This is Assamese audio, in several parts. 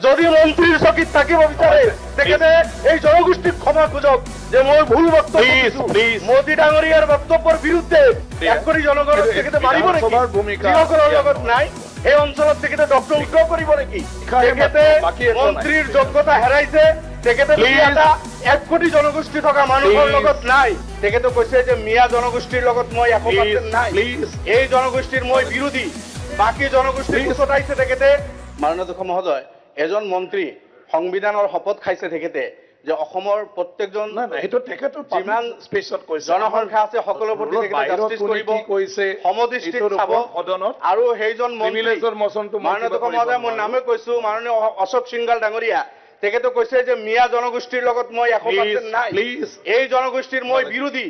যদি মন্ত্ৰীৰ চকীত থাকিব বিচাৰে তেখেতে এই জনগোষ্ঠীক ক্ষমা খোজক যে মই ভুল বক্তব্য মোদী ডাঙৰীয়াৰ বক্তব্যৰ বিৰুদ্ধে এক কোটি জনগণক তেখেতে মাৰিব নেকি যিসকলৰ লগত নাই এই অঞ্চলত তেখেতে ডক্টৰ উদ্যোগ কৰিব নেকি তেখেতে মন্ত্ৰীৰ যোগ্যতা হেৰাইছে তেখেতে এটা 1 কোটি জনগোষ্ঠী থকা মানুহৰ লগত নাই তেখেতে কৈছে যে মিয়া জনগোষ্ঠীৰ লগত মই 100% নাই এই জনগোষ্ঠীৰ মই বিৰোধী বাকি জনগোষ্ঠীৰ উচতাইছে তেখেতে মাননীয় অধ্যক্ষ মহোদয় এজন মন্ত্ৰী সংবিধানৰ শপত খাইছে তেখেতে যে অসমৰ প্ৰত্যেকজন সেইটো তেখেতৰ যিমান স্পেচত কৈছে জনসংখ্যা আছে সকলোৰ প্ৰতি তেখেতে জাষ্টিস কৰিব কৈছে সমদৃষ্টিত চাব সদনত আৰু সেইজন মন্ত্ৰী মাননীয় অধ্যক্ষ মহোদয় মই নামে কৈছো মাননীয় অশোক সিংগাল ডাঙৰীয়া তেখেতে কৈছে যে মিয়া জনগোষ্ঠীৰ লগত মই 100% নাই এই জনগোষ্ঠীৰ মই বিৰোধী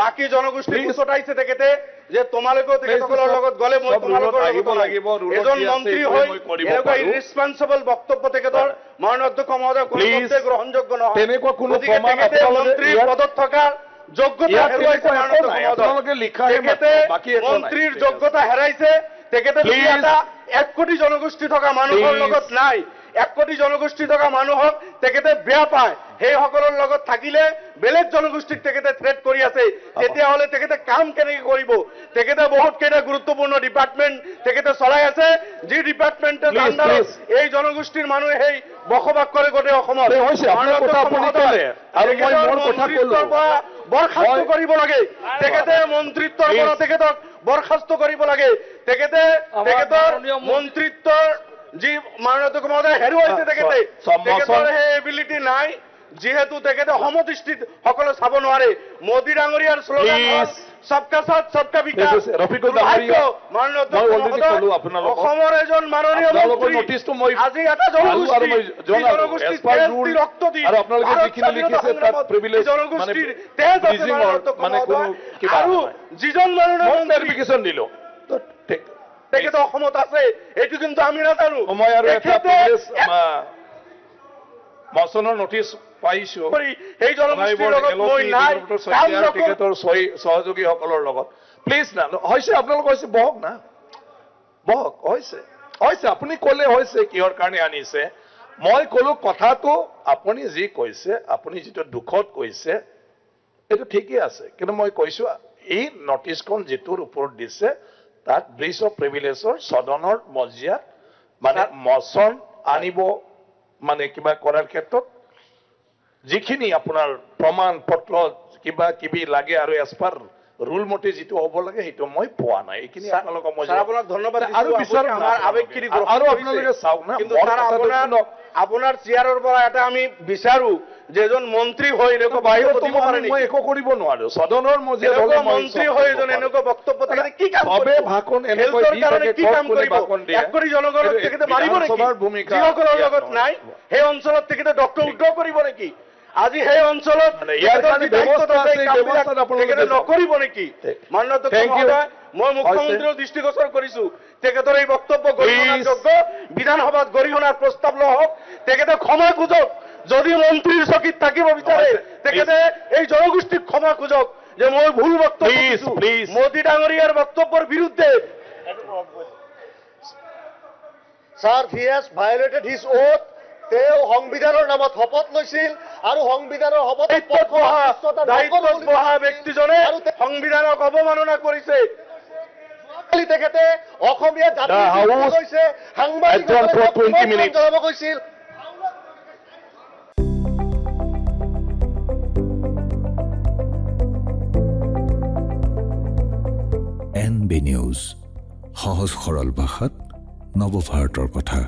বাকি জনগোষ্ঠীৰ উচতাইছে তেখেতে যে তোমালোকেও তেখেতসকলৰ লগত গলে মই তোমালোকৰ লগত লাগিব এজন মন্ত্ৰী হৈ এনেকুৱা ইৰেসপন্সিবল বক্তব্য তেখেতৰ মাননীয় অধ্যক্ষ মহোদয় কোনোমতে গ্ৰহণযোগ্য নহয় তেনেকুৱা কোনো প্ৰমাণ মন্ত্ৰীৰ পদত থকা যোগ্যতা হেৰুৱাইছে মাননীয় অধ্যক্ষ মহোদয় তেখেতে মন্ত্ৰীৰ যোগ্যতা হেৰাইছে তেখেতে এটা 1 কোটি জনগোষ্ঠী থকা মানুহৰ লগত নাই 1 কোটি জনগোষ্ঠী থকা মানুহক তেখেতে বেয়া পায় সেই সকলৰ লগত থাকিলে বেলেগ জনগোষ্ঠীক তেখেতে থ্ৰেট কৰি আছে তেতিয়া হলে তেখেতে কাম কেনেকৈ কৰিব তেখেতে বহুত কেইটা গুৰুত্বপূৰ্ণ ডিপাৰ্টমেন্ট তেখেতে চলাই আছে যি ডিপাৰ্টমেন্টৰ আন্ডাৰত এই জনগোষ্ঠীৰ মানুহে সেই বসবাস কৰে গোটেই অসমত বৰখাস্ত কৰিব লাগে তেখেতে মন্ত্ৰীত্বৰ পৰা তেখেতক বৰখাস্ত কৰিব লাগে তেখেতে তেখেতৰ মন্ত্ৰীত্বৰ যি মাননীয় অধ্যক্ষ মহোদয় হেৰুৱাইছে তেখেতে তেখেতৰ সেই এবিলিটি নাই যেহেতু তেখেতে সমদৃষ্টিত সকলো চাব নোৱাৰে মোদী ডাঙৰীয়াৰ শ্লোগান সবকা সাথ সবকা বিকাশ ৰফিকুল ডাঙৰীয়া মাননীয় অধ্যক্ষ মহোদয় অসমৰ এজন মাননীয় মন্ত্ৰী আজি এটা জনগোষ্ঠী ৰক্ত দি আৰু আপোনালোকে যিখিনি লিখিছে তাত প্ৰিভিলেজ জনগোষ্ঠীৰ তেজ আছে মানে কোনো কিবা আৰু যিজন মাননীয় ভেৰিফিকেশ্যন দিলো তেখেতে অসমত আছে এইটো কিন্তু আমি নাজানো মই আৰু এটা মচনৰ নটিচ পাইছো এই জনগোষ্ঠীৰ লগত মই নাই তেখেতৰ সহযোগীসকলৰ লগত প্লিজ না হৈছে আপোনালোক হৈছে বহক না বহক হৈছে আপুনি ক'লে হৈছে কিহৰ কাৰণে আনিছে মই ক'লো কথাটো আপুনি যি কৈছে আপুনি যিটো দুখত কৈছে এইটো ঠিকই আছে কিন্তু মই কৈছো এই নটিচখন যিটোৰ ওপৰত দিছে তাত ব্ৰিজ অফ প্ৰিভিলেজৰ সদনৰ মজিয়াত মানে মচন আনিব মানে কিবা কৰাৰ ক্ষেত্ৰত যিখিনি আপোনাৰ প্ৰমাণ পত্ৰ কিবা কিবি লাগে আৰু এজ পাৰ ৰুল মতে যিটো হ'ব লাগে সেইটো মই পোৱা নাই এইখিনি আপোনালোকক মই আপোনাক ধন্যবাদ আৰু বিচাৰ আমাৰ আবেগখিনি আৰু আপোনালোকে চাওক না কিন্তু আপোনাৰ চেয়াৰৰ পৰা এটা আমি বিচাৰো যে এজন মন্ত্ৰী হৈ এনেকুৱা বাহিৰত দিব পাৰে মই একো কৰিব নোৱাৰো সদনৰ মজিয়াত হ'লে মন্ত্ৰী হৈ এজন এনেকুৱা বক্তব্য তেখেতে কি কাম সবে ভাষণ এনেকৈ দি থাকে কি কাম কৰিব 1 কোটি জনগণক তেখেতে মাৰিব নেকি যিসকলৰ লগত নাই সেই অঞ্চলত তেখেতে ডক্টৰ উদ্যোগ কৰিব নেকি আজি সেই অঞ্চলত ইয়াৰ কাৰণে ব্যৱস্থা আছে ব্যৱস্থা আপোনালোকে নকৰিব নেকি মাননীয় অধ্যক্ষ মহোদয় মই মুখ্যমন্ত্ৰীৰ দৃষ্টিগোচৰ কৰিছো তেখেতৰ এই বক্তব্য গৰিহণাযোগ্য বিধানসভাত গৰিহণাৰ প্ৰস্তাৱ লওক তেখেতে ক্ষমা খোজক যদি মন্ত্ৰীৰ চকীত থাকিব বিচাৰে তেখেতে এই জনগোষ্ঠীক ক্ষমা খোজক যে মই ভুল বক্তব্য মোদী ডাঙৰীয়াৰ বক্তব্যৰ বিৰুদ্ধে Sir, he has violated his oath. তেওঁ সংবিধানৰ নামত শপত লৈছিল আৰু সংবিধানৰ শপত দায়িত্বত বহা ব্যক্তিজনে সংবিধানক অৱমাননা কৰিছে তেখেতে অসমীয়া জাতি কৈছে সাংবাদিক জনাব কৈছিল NB নিউজ সহজ সৰল ভাষাত নৱভাৰতৰ কথা।